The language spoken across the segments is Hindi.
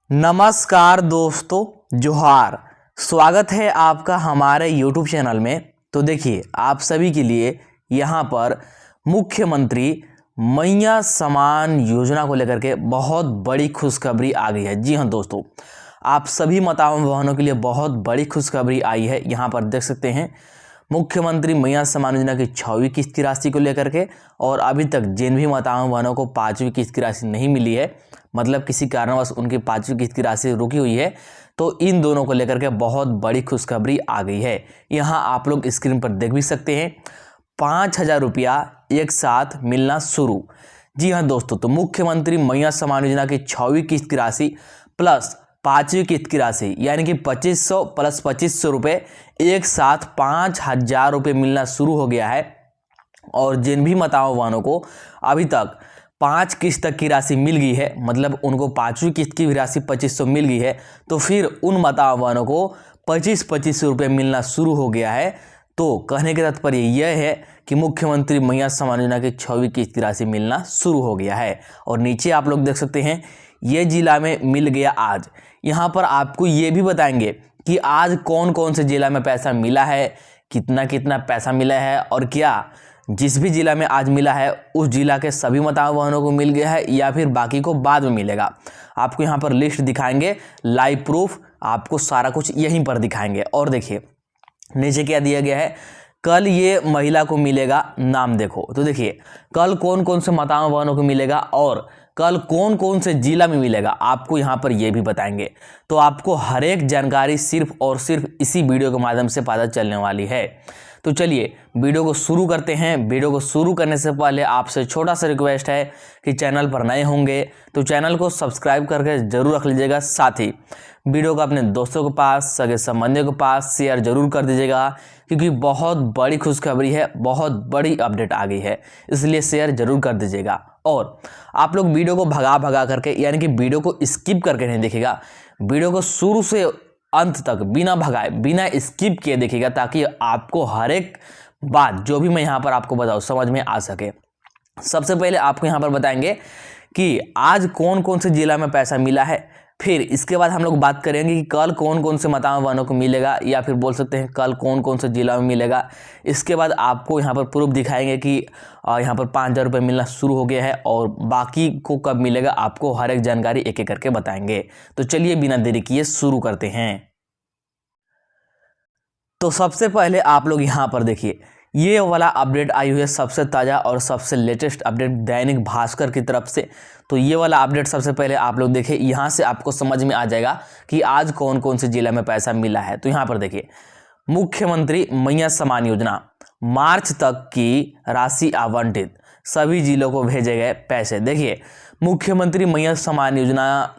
नमस्कार दोस्तों, जोहार। स्वागत है आपका हमारे YouTube चैनल में। तो देखिए, आप सभी के लिए यहाँ पर मुख्यमंत्री मैया सम्मान योजना को लेकर के बहुत बड़ी खुशखबरी आ गई है। जी हाँ दोस्तों, आप सभी माताओं बहनों के लिए बहुत बड़ी खुशखबरी आई है। यहाँ पर देख सकते हैं मुख्यमंत्री मैया सम्मान योजना की 6वीं किस्त की राशि को लेकर के, और अभी तक जिन भी माताओं बहनों को 5वीं किस्त की राशि नहीं मिली है, मतलब किसी कारणवश उनकी 5वीं किस्त की राशि रुकी हुई है, तो इन दोनों को लेकर के बहुत बड़ी खुशखबरी आ गई है। यहाँ आप लोग स्क्रीन पर देख भी सकते हैं, 5,000 रुपया एक साथ मिलना शुरू। जी हाँ दोस्तों, तो मुख्यमंत्री मैया सम्मान योजना की 6वीं किस्त की राशि प्लस 5वीं किस्त की राशि यानी कि 2500 प्लस 2500 रुपये एक साथ 5,000 रुपये मिलना शुरू हो गया है। और जिन भी माताओं बहनों को अभी तक 5 किस्त तक की राशि मिल गई है, मतलब उनको 5वीं किस्त की भी राशि 2500 मिल गई है, तो फिर उन माताओं बहनों को 25-25 रुपये मिलना शुरू हो गया है। तो कहने के तात्पर्य यह है कि मुख्यमंत्री मैया सम्मान योजना की 6वीं किस्त की राशि मिलना शुरू हो गया है। और नीचे आप लोग देख सकते हैं, ये जिला में मिल गया आज। यहाँ पर आपको ये भी बताएंगे कि आज कौन कौन से जिला में पैसा मिला है, कितना कितना पैसा मिला है, और क्या जिस भी जिला में आज मिला है उस जिला के सभी माताओं बहनों को मिल गया है या फिर बाकी को बाद में मिलेगा। आपको यहाँ पर लिस्ट दिखाएंगे, लाइव प्रूफ, आपको सारा कुछ यहीं पर दिखाएंगे। और देखिए नीचे क्या दिया गया है, कल ये महिला को मिलेगा, नाम देखो। तो देखिए कल कौन कौन से माताओं बहनों को मिलेगा और कल कौन कौन से जिला में मिलेगा, आपको यहाँ पर ये भी बताएंगे। तो आपको हर एक जानकारी सिर्फ और सिर्फ इसी वीडियो के माध्यम से पता चलने वाली है। तो चलिए वीडियो को शुरू करते हैं। वीडियो को शुरू करने से पहले आपसे छोटा सा रिक्वेस्ट है कि चैनल पर नए होंगे तो चैनल को सब्सक्राइब करके जरूर रख लीजिएगा। साथ ही वीडियो को अपने दोस्तों के पास, सगे संबंधियों के पास शेयर जरूर कर दीजिएगा, क्योंकि बहुत बड़ी खुशखबरी है, बहुत बड़ी अपडेट आ गई है, इसलिए शेयर जरूर कर दीजिएगा। और आप लोग वीडियो को भगा भगा करके, यानी कि वीडियो को स्किप करके नहीं देखिएगा, वीडियो को शुरू से अंत तक बिना भगाए, बिना स्किप किए देखिएगा, ताकि आपको हर एक बात जो भी मैं यहाँ पर आपको बताऊँ समझ में आ सके। सबसे पहले आपको यहाँ पर बताएंगे कि आज कौन कौन से जिला में पैसा मिला है, फिर इसके बाद हम लोग बात करेंगे कि कल कौन कौन से माताओं बहनों को मिलेगा, या फिर बोल सकते हैं कल कौन कौन से जिला में मिलेगा। इसके बाद आपको यहाँ पर प्रूफ दिखाएंगे कि यहाँ पर 5,000 रुपये मिलना शुरू हो गया है, और बाकी को कब मिलेगा आपको हर एक जानकारी एक एक करके बताएंगे। तो चलिए बिना देरी किए शुरू करते हैं। तो सबसे पहले आप लोग यहाँ पर देखिए, ये वाला अपडेट आई हुई है, सबसे ताज़ा और सबसे लेटेस्ट अपडेट दैनिक भास्कर की तरफ से। तो ये वाला अपडेट सबसे पहले आप लोग देखिए, यहाँ से आपको समझ में आ जाएगा कि आज कौन कौन से जिला में पैसा मिला है। तो यहाँ पर देखिए, मुख्यमंत्री मैया सम्मान योजना मार्च तक की राशि आवंटित, सभी जिलों को भेजे गए पैसे। देखिए मुख्यमंत्री मैया सम्मान योजना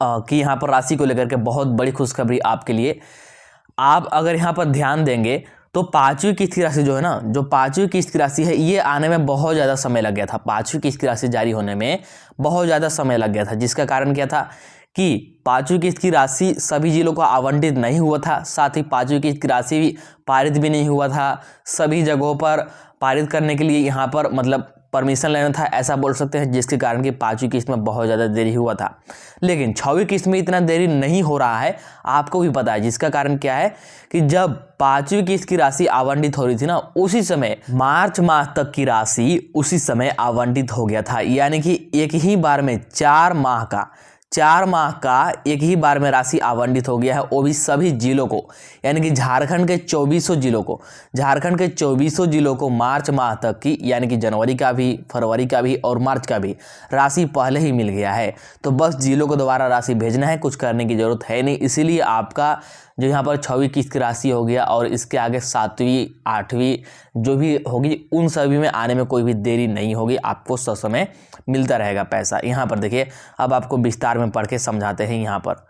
की यहाँ पर राशि को लेकर के बहुत बड़ी खुशखबरी आपके लिए। आप अगर यहाँ पर ध्यान देंगे तो 5वीं किस्त की राशि जो है ना, जो 5वीं किस्त की राशि है, ये आने में बहुत ज़्यादा समय लग गया था। 5वीं किस्त की राशि जारी होने में बहुत ज़्यादा समय लग गया था, जिसका कारण क्या था कि 5वीं किस्त की राशि सभी जिलों को आवंटित नहीं हुआ था। साथ ही 5वीं किस्त की राशि भी पारित भी नहीं हुआ था। सभी जगहों पर पारित करने के लिए यहाँ पर मतलब परमिशन लेना था, ऐसा बोल सकते हैं, जिसके कारण कि 5वीं किस्त में बहुत ज़्यादा देरी हुआ था। लेकिन 6वीं किस्त में इतना देरी नहीं हो रहा है, आपको भी पता है। जिसका कारण क्या है कि जब 5वीं किस्त की राशि आवंटित हो रही थी ना, उसी समय मार्च माह तक की राशि उसी समय आवंटित हो गया था। यानी कि एक ही बार में 4 माह का एक ही बार में राशि आवंटित हो गया है, वो भी सभी जिलों को, यानी कि झारखंड के 2400 जिलों को मार्च माह तक की, यानी कि जनवरी का भी, फरवरी का भी और मार्च का भी राशि पहले ही मिल गया है। तो बस जिलों को दोबारा राशि भेजना है, कुछ करने की जरूरत है नहीं। इसीलिए आपका जो यहाँ पर 6वीं किस्त की राशि हो गया, और इसके आगे 7वीं 8वीं जो भी होगी, उन सभी में आने में कोई भी देरी नहीं होगी, आपको ससमय मिलता रहेगा पैसा। यहाँ पर देखिए, अब आपको विस्तार में पढ़ के समझाते हैं। यहाँ पर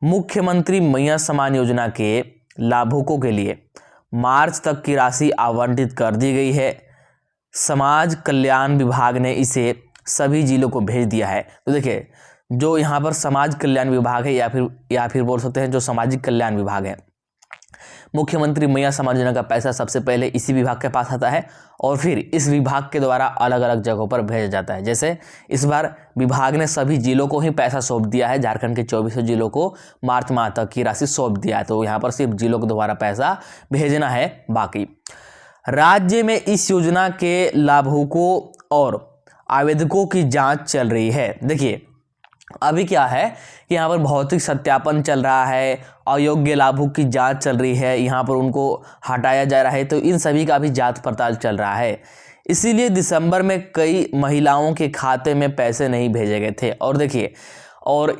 मुख्यमंत्री मैया सम्मान योजना के लाभुकों के लिए मार्च तक की राशि आवंटित कर दी गई है। समाज कल्याण विभाग ने इसे सभी जिलों को भेज दिया है। तो देखिए, जो यहाँ पर समाज कल्याण विभाग है, या फिर बोल सकते हैं जो सामाजिक कल्याण विभाग है, मुख्यमंत्री मैया सम्मान योजना का पैसा सबसे पहले इसी विभाग के पास आता है और फिर इस विभाग के द्वारा अलग अलग जगहों पर भेजा जाता है। जैसे इस बार विभाग ने सभी जिलों को ही पैसा सौंप दिया है। झारखंड के 24 जिलों को मार्च माह तक की राशि सौंप दिया है, तो यहाँ पर सिर्फ जिलों के द्वारा पैसा भेजना है। बाकी राज्य में इस योजना के लाभुकों और आवेदकों की जांच चल रही है। देखिए अभी क्या है कि यहाँ पर भौतिक सत्यापन चल रहा है, अयोग्य लाभुक की जांच चल रही है, यहाँ पर उनको हटाया जा रहा है, तो इन सभी का भी जांच पड़ताल चल रहा है। इसीलिए दिसंबर में कई महिलाओं के खाते में पैसे नहीं भेजे गए थे। और देखिए और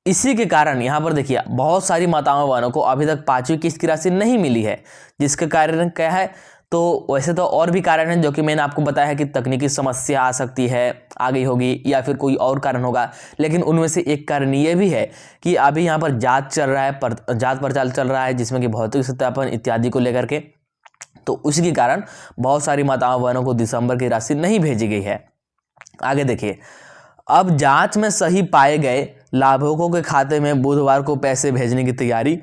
इसी के कारण यहाँ पर देखिए बहुत सारी माताओं बहनों को अभी तक 5वीं किस्त की राशि नहीं मिली है। जिसके कारण क्या है, तो वैसे तो और भी कारण हैं जो कि मैंने आपको बताया है कि तकनीकी समस्या आ सकती है, आ गई होगी, या फिर कोई और कारण होगा, लेकिन उनमें से एक कारण ये भी है कि अभी यहाँ पर जांच चल रहा है, जांच पड़ताल चल रहा है, जिसमें कि भौतिक सत्यापन इत्यादि को लेकर के, तो उसी के कारण बहुत सारी माताओं बहनों को दिसंबर की राशि नहीं भेजी गई है। आगे देखिए, अब जाँच में सही पाए गए लाभुकों के खाते में बुधवार को पैसे भेजने की तैयारी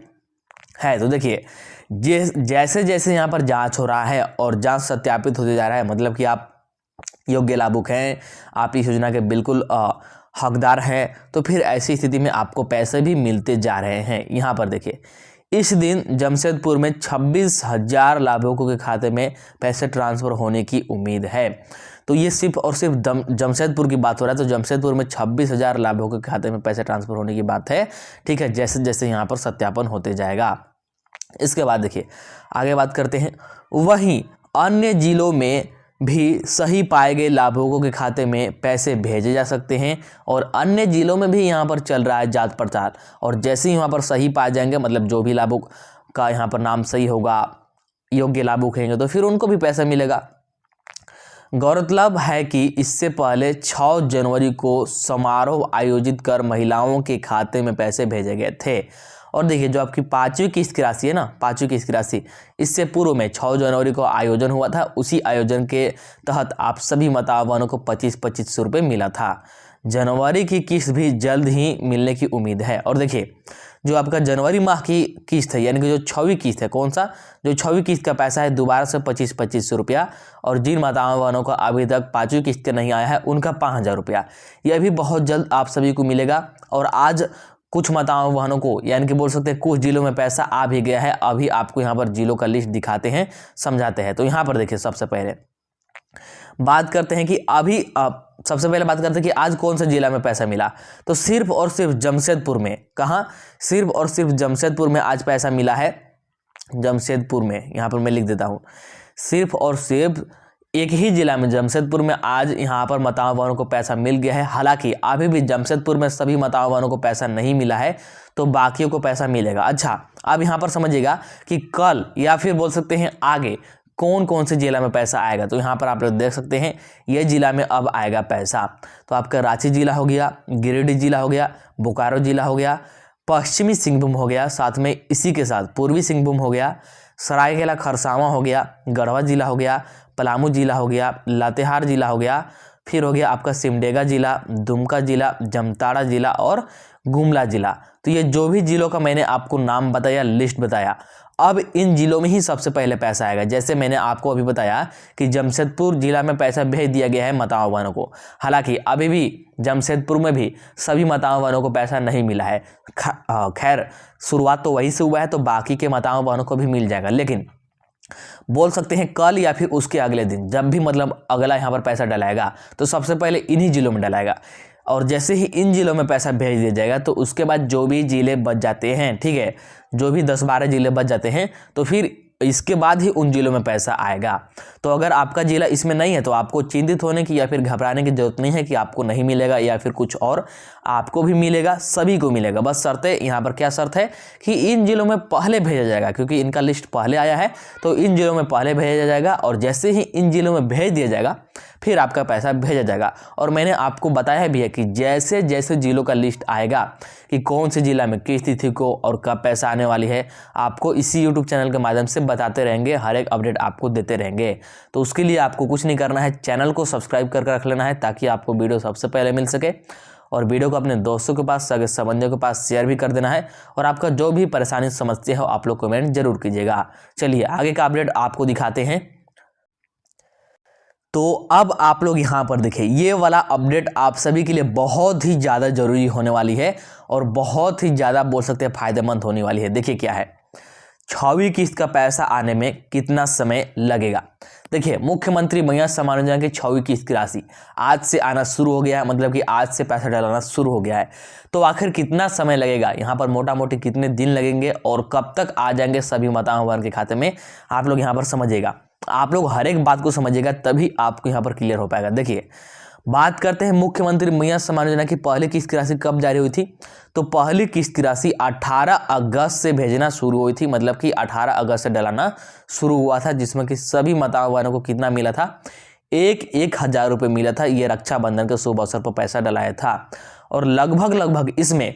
है। तो देखिए जैसे जैसे यहाँ पर जांच हो रहा है और जांच सत्यापित होते जा रहा है, मतलब कि आप योग्य लाभुक हैं, आप इस योजना के बिल्कुल हकदार हैं, तो फिर ऐसी स्थिति में आपको पैसे भी मिलते जा रहे हैं। यहाँ पर देखिए इस दिन जमशेदपुर में 26,000 लाभुकों के खाते में पैसे ट्रांसफ़र होने की उम्मीद है। तो ये सिर्फ और सिर्फ जमशेदपुर की बात हो रहा है, तो जमशेदपुर में 26,000 लाभुकों के खाते में पैसे ट्रांसफ़र होने की बात है। ठीक है, जैसे जैसे यहाँ पर सत्यापन होते जाएगा। इसके बाद देखिए आगे बात करते हैं। वहीं अन्य जिलों में भी सही पाए गए लाभुकों के खाते में पैसे भेजे जा सकते हैं और अन्य जिलों में भी यहाँ पर चल रहा है जांच पड़ताल, और जैसे ही यहाँ पर सही पाए जाएंगे, मतलब जो भी लाभुक का यहाँ पर नाम सही होगा, योग्य लाभुक होंगे, तो फिर उनको भी पैसा मिलेगा। गौरतलब है कि इससे पहले 6 जनवरी को समारोह आयोजित कर महिलाओं के खाते में पैसे भेजे गए थे। और देखिए जो आपकी 5वीं किस्त की राशि है ना, 5वीं किस्त की राशि इससे पूर्व में 6 जनवरी को आयोजन हुआ था। उसी आयोजन के तहत आप सभी माताओं बहनों को 25-25 रुपये मिला था। जनवरी की किस्त भी जल्द ही मिलने की उम्मीद है। और देखिए जो आपका जनवरी माह की किस्त है, यानी कि जो 6वीं किस्त है, कौन सा, जो 6वीं किस्त का पैसा है दोबारा से 25-25 रुपया, और जिन माताओं बहनों को अभी तक 5वीं किस्त का नहीं आया है उनका 5,000 रुपया, यह भी बहुत जल्द आप सभी को मिलेगा। और आज कुछ माताओं बहनों को, यानी कि बोल सकते हैं कुछ जिलों में पैसा आ भी गया है। अभी आपको यहाँ पर जिलों का लिस्ट दिखाते हैं, समझाते हैं। तो यहाँ पर देखिए सबसे पहले बात करते हैं कि अभी सबसे पहले बात करते हैं कि आज कौन से जिला में पैसा मिला। तो सिर्फ और सिर्फ जमशेदपुर में, कहाँ, सिर्फ और सिर्फ जमशेदपुर में आज पैसा मिला है। जमशेदपुर में, यहाँ पर मैं लिख देता हूँ, सिर्फ और सिर्फ एक ही जिला में जमशेदपुर में आज यहाँ पर माताओं बहनों को पैसा मिल गया है। हालांकि अभी भी जमशेदपुर में सभी माताओं बहनों को पैसा नहीं मिला है, तो बाकियों को पैसा मिलेगा। अच्छा, अब यहाँ पर समझिएगा कि कल या फिर बोल सकते हैं आगे कौन कौन से जिला में पैसा आएगा। तो यहाँ पर आप लोग देख सकते हैं ये जिला में अब आएगा पैसा। तो आपका रांची जिला हो गया, गिरिडीह जिला हो गया, बोकारो जिला हो गया, पश्चिमी सिंहभूम हो गया, साथ में इसी के साथ पूर्वी सिंहभूम हो गया, सरायकेला खरसावां हो गया, गढ़वा जिला हो गया, पलामू जिला हो गया, लातेहार जिला हो गया, फिर हो गया आपका सिमडेगा जिला, दुमका जिला, जामताड़ा जिला और गुमला जिला। तो ये जो भी जिलों का मैंने आपको नाम बताया, लिस्ट बताया, अब इन जिलों में ही सबसे पहले पैसा आएगा। जैसे मैंने आपको अभी बताया कि जमशेदपुर जिला में पैसा भेज दिया गया है माताओं बहनों को। हालांकि अभी भी जमशेदपुर में भी सभी माताओं बहनों को पैसा नहीं मिला है। खैर शुरुआत तो वहीं से हुआ है, तो बाकी के माताओं बहनों को भी मिल जाएगा, लेकिन बोल सकते हैं कल या फिर उसके अगले दिन, जब भी मतलब अगला यहाँ पर पैसा डलाएगा तो सबसे पहले इन्हीं जिलों में डलाएगा। और जैसे ही इन जिलों में पैसा भेज दिया जाएगा तो उसके बाद जो भी जिले बच जाते हैं, ठीक है, जो भी 10-12 जिले बच जाते हैं, तो फिर इसके बाद ही उन जिलों में पैसा आएगा। तो अगर आपका जिला इसमें नहीं है तो आपको चिंतित होने की या फिर घबराने की जरूरत नहीं है कि आपको नहीं मिलेगा या फिर कुछ और, आपको भी मिलेगा, सभी को मिलेगा। बस शर्त है, यहाँ पर क्या शर्त है कि इन जिलों में पहले भेजा जाएगा, क्योंकि इनका लिस्ट पहले आया है, तो इन जिलों में पहले भेजा जाएगा। और जैसे ही इन जिलों में भेज दिया जाएगा फिर आपका पैसा भेजा जाएगा। और मैंने आपको बताया भी है कि जैसे जैसे जिलों का लिस्ट आएगा कि कौन से जिला में किस तिथि को और कब पैसा आने वाली है, आपको इसी यूट्यूब चैनल के माध्यम से बताते रहेंगे, हर एक अपडेट आपको देते रहेंगे। तो उसके लिए आपको कुछ नहीं करना है, चैनल को सब्सक्राइब करके रख लेना है ताकि आपको वीडियो सबसे पहले मिल सके। और वीडियो को अपने दोस्तों के पास, सगे संबंधियों के पास शेयर भी कर देना है। और आपका जो भी परेशानी समस्या हो आप लोग कमेंट जरूर कीजिएगा। चलिए आगे का अपडेट आपको दिखाते हैं। तो अब आप लोग यहाँ पर देखिए, ये वाला अपडेट आप सभी के लिए बहुत ही ज़्यादा जरूरी होने वाली है और बहुत ही ज़्यादा बोल सकते हैं फायदेमंद होने वाली है। देखिए क्या है, 6वीं किस्त का पैसा आने में कितना समय लगेगा। देखिए, मुख्यमंत्री महिला सम्मान योजना की 6वीं किस्त की राशि आज से आना शुरू हो गया है, मतलब कि आज से पैसा डलाना शुरू हो गया है। तो आखिर कितना समय लगेगा, यहाँ पर मोटा मोटी कितने दिन लगेंगे और कब तक आ जाएंगे सभी माताओं बहन के खाते में, आप लोग यहाँ पर समझिएगा। आप लोग हर एक बात को समझिएगा, तभी आपको यहाँ पर क्लियर हो पाएगा। देखिए, बात करते हैं मुख्यमंत्री महिला सम्मान योजना की पहली किस्त की राशि कब जारी हुई थी। तो पहली किस्त की राशि 18 अगस्त से भेजना शुरू हुई थी, मतलब कि 18 अगस्त से डलाना शुरू हुआ था, जिसमें कि सभी माताओं बहनों को कितना मिला था, 1,000 रुपये मिला था। ये रक्षाबंधन के शुभ अवसर पर पैसा डलाया था और लगभग इसमें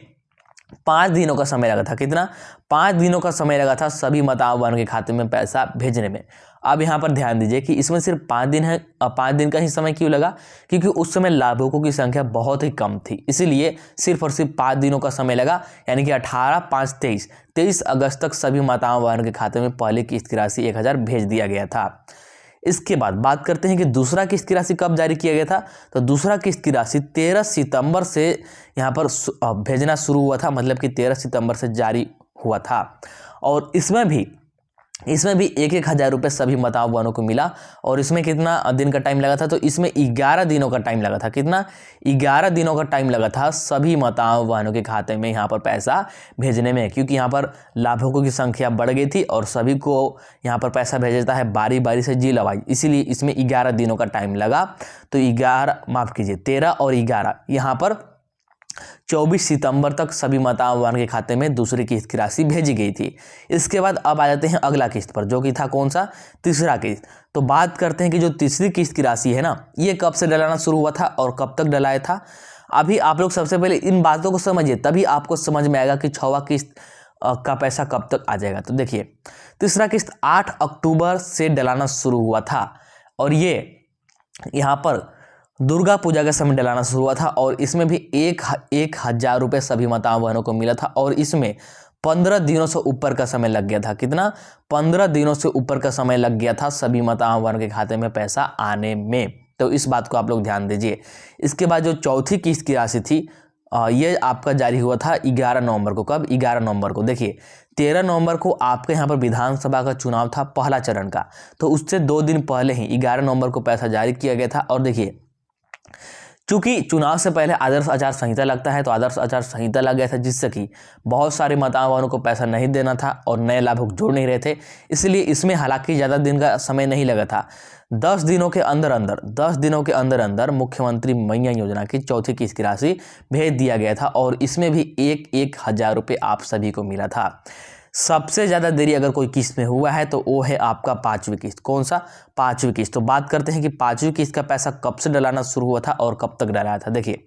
5 दिनों का समय लगा था। कितना? 5 दिनों का समय लगा था सभी माताओं बहनों के खाते में पैसा भेजने में। अब यहाँ पर ध्यान दीजिए कि इसमें सिर्फ 5 दिन है। 5 दिन का ही समय क्यों लगा? क्योंकि उस समय लाभुकों की संख्या बहुत ही कम थी, इसीलिए सिर्फ और सिर्फ 5 दिनों का समय लगा। यानी कि 18, 5, 23 अगस्त तक सभी माताओं बहनों के खाते में पहली किस्त की राशि 1,000 भेज दिया गया था। इसके बाद बात करते हैं कि दूसरा किस्त की राशि कब जारी किया गया था। तो दूसरा किस्त की राशि 13 सितंबर से यहाँ पर भेजना शुरू हुआ था, मतलब कि 13 सितंबर से जारी हुआ था। और इसमें भी 1,000 रुपये सभी माताओं बहनों को मिला। और इसमें कितना दिन का टाइम लगा था? तो इसमें 11 दिनों का टाइम लगा था। कितना? 11 दिनों का टाइम लगा था सभी माताओं बहनों के खाते में यहाँ पर पैसा भेजने में, क्योंकि यहाँ पर लाभुकों की संख्या बढ़ गई थी और सभी को यहाँ पर पैसा भेजा जाता है बारी बारी से जिला वाइज, इसीलिए इसमें 11 दिनों का टाइम लगा। तो 13 और 11 यहाँ पर 24 सितंबर तक सभी माताओं बहन के खाते में दूसरी किस्त की राशि भेजी गई थी। इसके बाद अब आ जाते हैं अगला किस्त पर, जो कि था कौन सा? तीसरा किस्त। तो बात करते हैं कि जो तीसरी किस्त की राशि है ना, ये कब से डलाना शुरू हुआ था और कब तक डलाया था। अभी आप लोग सबसे पहले इन बातों को समझिए, तभी आपको समझ में आएगा कि 6वां किस्त का पैसा कब तक आ जाएगा। तो देखिए, तीसरा किस्त 8 अक्टूबर से डलाना शुरू हुआ था और ये यहाँ पर दुर्गा पूजा के समय डलाना शुरू हुआ था। और इसमें भी 1,000 रुपये सभी माताओं बहनों को मिला था और इसमें 15 दिनों से ऊपर का समय लग गया था। कितना? 15 दिनों से ऊपर का समय लग गया था सभी माताओं बहनों के खाते में पैसा आने में। तो इस बात को आप लोग ध्यान दीजिए। इसके बाद जो चौथी किस्त की राशि थी, ये आपका जारी हुआ था 11 नवंबर को। कब? 11 नवंबर को। देखिए, 13 नवंबर को आपके यहाँ पर विधानसभा का चुनाव था पहला चरण का, तो उससे 2 दिन पहले ही 11 नवंबर को पैसा जारी किया गया था। और देखिए, चूंकि चुनाव से पहले आदर्श आचार संहिता लगता है, तो आदर्श आचार संहिता लग गया था, जिससे कि बहुत सारे माताओं बहनों को पैसा नहीं देना था और नए लाभुक जोड़ नहीं रहे थे। इसलिए इसमें हालांकि ज़्यादा दिन का समय नहीं लगा था। 10 दिनों के अंदर अंदर मुख्यमंत्री महिला योजना की चौथी किस्त की राशि भेज दिया गया था और इसमें भी 1,000 रुपये आप सभी को मिला था। सबसे ज़्यादा देरी अगर कोई किस्त में हुआ है तो वो है आपका 5वीं किस्त। कौन सा? 5वीं किस्त। तो बात करते हैं कि 5वीं किस्त का पैसा कब से डलाना शुरू हुआ था और कब तक डलाया था। देखिए,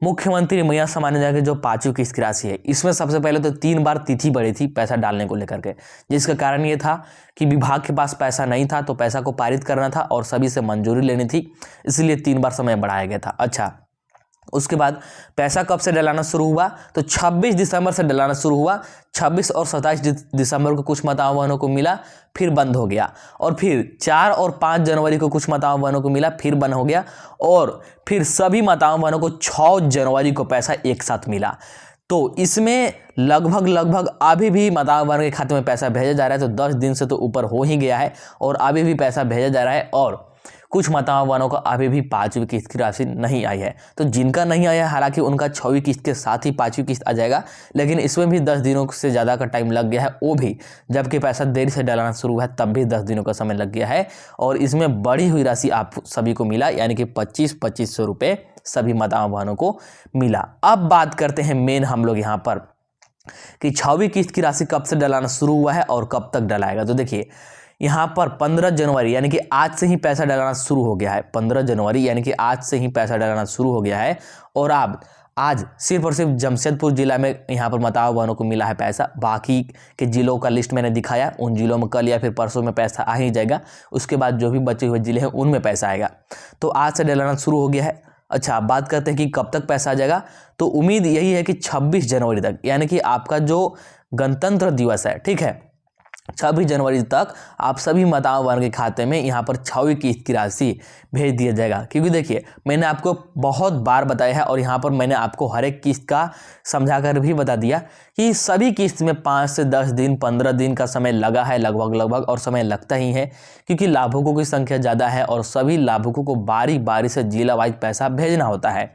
मुख्यमंत्री महिला सम्मान योजना की जो 5वीं किस्त की राशि है, इसमें सबसे पहले तो 3 बार तिथि बढ़ी थी पैसा डालने को लेकर के, जिसका कारण ये था कि विभाग के पास पैसा नहीं था, तो पैसा को पारित करना था और सभी से मंजूरी लेनी थी, इसलिए 3 बार समय बढ़ाया गया था। अच्छा, उसके बाद पैसा कब से डलाना शुरू हुआ? तो 26 दिसंबर से डलाना शुरू हुआ। 26 और 27 दिसंबर को कुछ माताओं बहनों को मिला, फिर बंद हो गया। और फिर 4 और 5 जनवरी को कुछ माताओं बहनों को मिला, फिर बंद हो गया। और फिर सभी माताओं बहनों को 6 जनवरी को पैसा एक साथ मिला। तो इसमें लगभग अभी भी माताओं बहनों के खाते में पैसा भेजा जा रहा है। तो 10 दिन से तो ऊपर हो ही गया है और अभी भी पैसा भेजा जा रहा है। और कुछ माताओं बहनों को अभी भी 5वीं किस्त की राशि नहीं आई है। तो जिनका नहीं आया है, हालांकि उनका 6वीं किस्त के साथ ही 5वीं किस्त आ जाएगा, लेकिन इसमें भी 10 दिनों से ज़्यादा का टाइम लग गया है। वो भी जबकि पैसा देरी से डलाना शुरू हुआ है, तब भी 10 दिनों का समय लग गया है। और इसमें बढ़ी हुई राशि आप सभी को मिला, यानी कि 2500 रुपये सभी माताओं बहनों को मिला। अब बात करते हैं मेन हम लोग यहाँ पर कि 6वीं किस्त की राशि कब से डलाना शुरू हुआ है और कब तक डलाएगा। तो देखिए, यहाँ पर 15 जनवरी यानी कि आज से ही पैसा डलाना शुरू हो गया है। 15 जनवरी यानी कि आज से ही पैसा डलाना शुरू हो गया है। और अब आज सिर्फ और सिर्फ जमशेदपुर जिला में यहाँ पर माताओं बहनों को मिला है पैसा। बाकी के जिलों का लिस्ट मैंने दिखाया, उन जिलों में कल या फिर परसों में पैसा आ ही जाएगा। उसके बाद जो भी बचे हुए जिले हैं उनमें पैसा आएगा। तो आज से डलाना शुरू हो गया है। अच्छा, आप बात करते हैं कि कब तक पैसा आ जाएगा, तो उम्मीद यही है कि 26 जनवरी तक, यानी कि आपका जो गणतंत्र दिवस है, ठीक है, 26 जनवरी तक आप सभी मतदाता वर्ग के खाते में यहाँ पर 6वीं किस्त की राशि भेज दिया जाएगा। क्योंकि देखिए, मैंने आपको बहुत बार बताया है और यहाँ पर मैंने आपको हर एक किस्त का समझा कर भी बता दिया कि सभी किस्त में 5 से 10 दिन 15 दिन का समय लगा है, लगभग और समय लगता ही है, क्योंकि लाभुकों की संख्या ज़्यादा है और सभी लाभुकों को बारी बारी से जिला वाइज पैसा भेजना होता है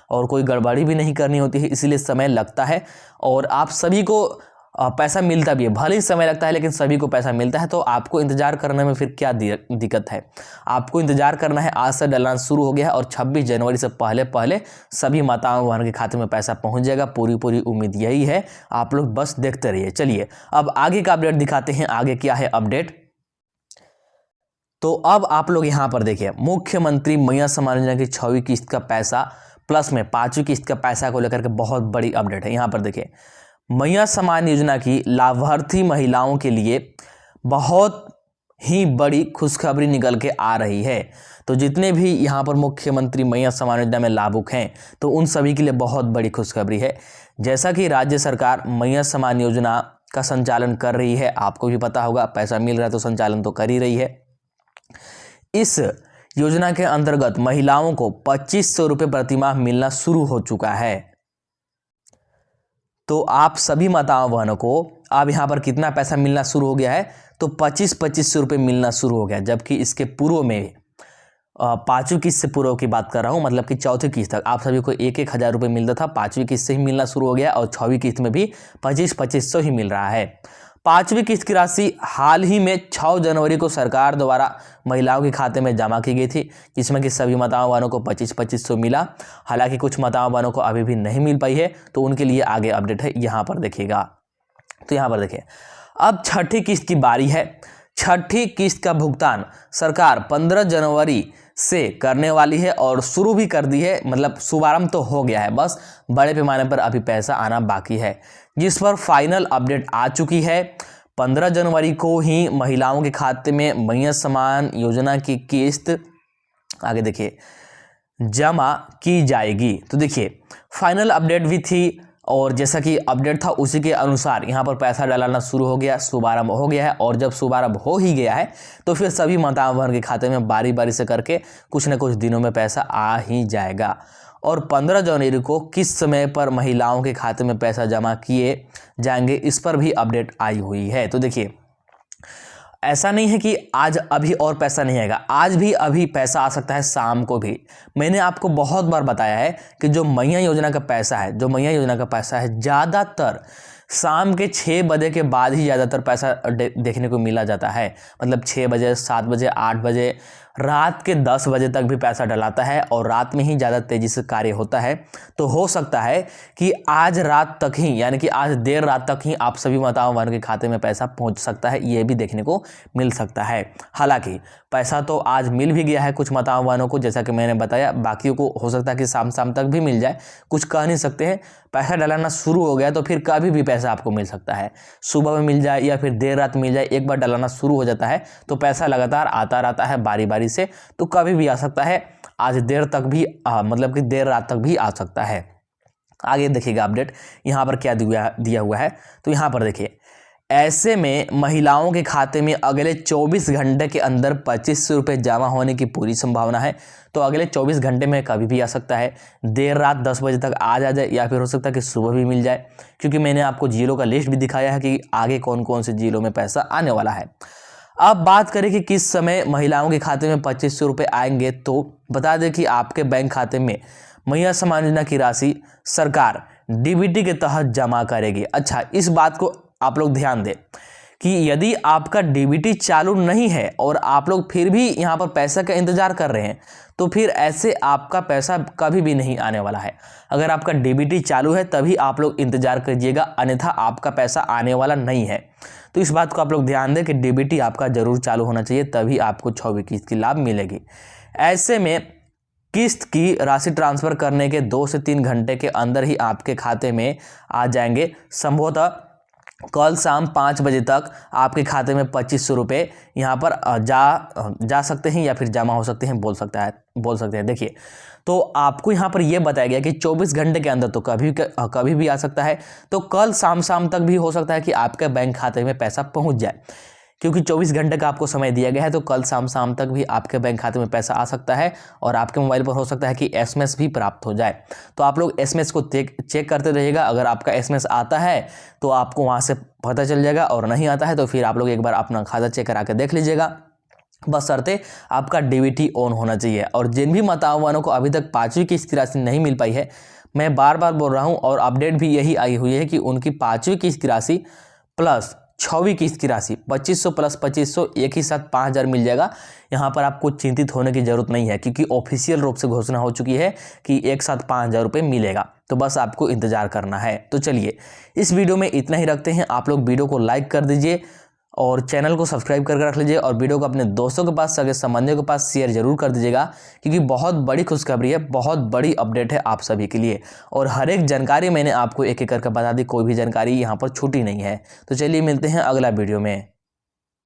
और कोई गड़बड़ी भी नहीं करनी होती है, इसीलिए समय लगता है और आप सभी को पैसा मिलता भी है। भले ही समय लगता है लेकिन सभी को पैसा मिलता है। तो आपको इंतजार करने में फिर क्या दिक्कत है, आपको इंतजार करना है। आज से डलना शुरू हो गया है और 26 जनवरी से पहले सभी माताओं बहनों के खाते में पैसा पहुंच जाएगा। पूरी उम्मीद यही है, आप लोग बस देखते रहिए। चलिए अब आगे का अपडेट दिखाते हैं, आगे क्या है अपडेट। तो अब आप लोग यहाँ पर देखिए, मुख्यमंत्री मैया सम्मान योजना की 6वीं किस्त का पैसा प्लस में 5वीं किस्त का पैसा को लेकर के बहुत बड़ी अपडेट है। यहाँ पर देखिए, मैया सम्मान योजना की लाभार्थी महिलाओं के लिए बहुत ही बड़ी खुशखबरी निकल के आ रही है। तो जितने भी यहाँ पर मुख्यमंत्री मैया सम्मान योजना में लाभुक हैं, तो उन सभी के लिए बहुत बड़ी खुशखबरी है। जैसा कि राज्य सरकार मैया सम्मान योजना का संचालन कर रही है, आपको भी पता होगा, पैसा मिल रहा है तो संचालन तो कर ही रही है। इस योजना के अंतर्गत महिलाओं को 2500 रुपये प्रतिमाह मिलना शुरू हो चुका है। तो आप सभी माताओं बहनों को अब यहाँ पर कितना पैसा मिलना शुरू हो गया है, तो 2500 रुपये मिलना शुरू हो गया। जबकि इसके पूर्व में 5वीं किस्त से पूर्व की बात कर रहा हूँ, मतलब कि 4थी किस्त तक आप सभी को 1,000 रुपये मिलता था। 5वीं किस्त से ही मिलना शुरू हो गया और 6वीं किस्त में भी 2500 ही मिल रहा है। 5वीं किस्त की राशि हाल ही में 6 जनवरी को सरकार द्वारा महिलाओं के खाते में जमा की गई थी, जिसमें कि सभी माताओं बहनों को 2500 मिला। हालांकि कुछ माताओं बहनों को अभी भी नहीं मिल पाई है, तो उनके लिए आगे अपडेट है, यहाँ पर देखिएगा। तो यहाँ पर देखिए, अब 6ठी किस्त की बारी है। 6ठी किस्त का भुगतान सरकार 15 जनवरी से करने वाली है और शुरू भी कर दी है, मतलब शुभारंभ तो हो गया है, बस बड़े पैमाने पर अभी पैसा आना बाकी है, जिस पर फाइनल अपडेट आ चुकी है। 15 जनवरी को ही महिलाओं के खाते में मैया सम्मान योजना की किस्त, आगे देखिए, जमा की जाएगी। तो देखिए, फाइनल अपडेट भी थी और जैसा कि अपडेट था उसी के अनुसार यहाँ पर पैसा डालना शुरू हो गया, शुभारंभ हो गया है। और जब शुभारंभ हो ही गया है तो फिर सभी माताओं बहन के खाते में बारी बारी से करके कुछ न कुछ दिनों में पैसा आ ही जाएगा। और 15 जनवरी को किस समय पर महिलाओं के खाते में पैसा जमा किए जाएंगे, इस पर भी अपडेट आई हुई है। तो देखिए, ऐसा नहीं है कि आज अभी और पैसा नहीं आएगा, आज भी अभी पैसा आ सकता है, शाम को भी। मैंने आपको बहुत बार बताया है कि जो मैया योजना का पैसा है, ज़्यादातर शाम के 6 बजे के बाद ही ज़्यादातर पैसा देखने को मिला जाता है। मतलब 6 बजे, 7 बजे, 8 बजे, रात के 10 बजे तक भी पैसा डलाता है और रात में ही ज़्यादा तेज़ी से कार्य होता है। तो हो सकता है कि आज रात तक ही, यानी कि आज देर रात तक ही आप सभी माताओं बहनों के खाते में पैसा पहुंच सकता है, ये भी देखने को मिल सकता है। हालांकि पैसा तो आज मिल भी गया है कुछ माताओं बहनों को, जैसा कि मैंने बताया, बाकियों को हो सकता है कि शाम तक भी मिल जाए, कुछ कह नहीं सकते हैं। पैसा डलाना शुरू हो गया तो फिर कभी भी पैसा आपको मिल सकता है, सुबह में मिल जाए या फिर देर रात मिल जाए। एक बार डलाना शुरू हो जाता है तो पैसा लगातार आता रहता है बारी बारी से, तो कभी भी आ सकता है। आज देर तक भी मतलब कि देर रात तक भी आ सकता है। आगे देखिएगा अपडेट यहाँ पर क्या दिया हुआ है। तो यहाँ पर देखिए, ऐसे में महिलाओं के खाते में अगले 24 घंटे के अंदर 2500 रुपये जमा होने की पूरी संभावना है। तो अगले 24 घंटे में कभी भी आ सकता है, देर रात 10 बजे तक आ जाए या फिर हो सकता है कि सुबह भी मिल जाए, क्योंकि मैंने आपको जिलों का लिस्ट भी दिखाया है कि आगे कौन कौन से जिलों में पैसा आने वाला है। अब बात करें कि किस समय महिलाओं के खाते में 2500 रुपये आएंगे, तो बता दें कि आपके बैंक खाते में मैया सम्मान योजना की राशि सरकार डीबीटी के तहत जमा करेगी। अच्छा, इस बात को आप लोग ध्यान दें कि यदि आपका डीबीटी चालू नहीं है और आप लोग फिर भी यहाँ पर पैसा का इंतजार कर रहे हैं, तो फिर ऐसे आपका पैसा कभी भी नहीं आने वाला है। अगर आपका डीबीटी चालू है तभी आप लोग इंतजार कीजिएगा, अन्यथा आपका पैसा आने वाला नहीं है। तो इस बात को आप लोग ध्यान दें कि डीबीटी आपका जरूर चालू होना चाहिए, तभी आपको 6वीं किस्त की लाभ मिलेगी। ऐसे में किस्त की राशि ट्रांसफर करने के 2 से 3 घंटे के अंदर ही आपके खाते में आ जाएंगे। संभवतः कल शाम 5 बजे तक आपके खाते में 2500 रुपये यहाँ पर जा सकते हैं या फिर जमा हो सकते हैं, बोल सकते हैं। देखिए, तो आपको यहाँ पर यह बताया गया कि 24 घंटे के अंदर तो कभी भी आ सकता है। तो कल शाम तक भी हो सकता है कि आपके बैंक खाते में पैसा पहुँच जाए, क्योंकि 24 घंटे का आपको समय दिया गया है। तो कल शाम तक भी आपके बैंक खाते में पैसा आ सकता है और आपके मोबाइल पर हो सकता है कि एसएमएस भी प्राप्त हो जाए। तो आप लोग एसएमएस को चेक करते रहिएगा। अगर आपका एसएमएस आता है तो आपको वहाँ से पता चल जाएगा, और नहीं आता है तो फिर आप लोग एक बार अपना खाता चेक करा के देख लीजिएगा। बशर्ते आपका डीबीटी ऑन होना चाहिए। और जिन भी मातावानों को अभी तक 5वीं किस्त की राशि नहीं मिल पाई है, मैं बार बार बोल रहा हूँ और अपडेट भी यही आई हुई है कि उनकी 5वीं किस्त की राशि प्लस 6वीं किस्त की राशि 2500 प्लस 2500 एक ही साथ 5000 मिल जाएगा। यहाँ पर आपको चिंतित होने की ज़रूरत नहीं है, क्योंकि ऑफिशियल रूप से घोषणा हो चुकी है कि एक साथ 5000 रुपये मिलेगा। तो बस आपको इंतज़ार करना है। तो चलिए इस वीडियो में इतना ही रखते हैं। आप लोग वीडियो को लाइक कर दीजिए और चैनल को सब्सक्राइब करके रख लीजिए, और वीडियो को अपने दोस्तों के पास, सगे संबंधियों के पास शेयर जरूर कर दीजिएगा, क्योंकि बहुत बड़ी खुशखबरी है, बहुत बड़ी अपडेट है आप सभी के लिए। और हर एक जानकारी मैंने आपको एक एक करके बता दी, कोई भी जानकारी यहाँ पर छूटी नहीं है। तो चलिए मिलते हैं अगला वीडियो में।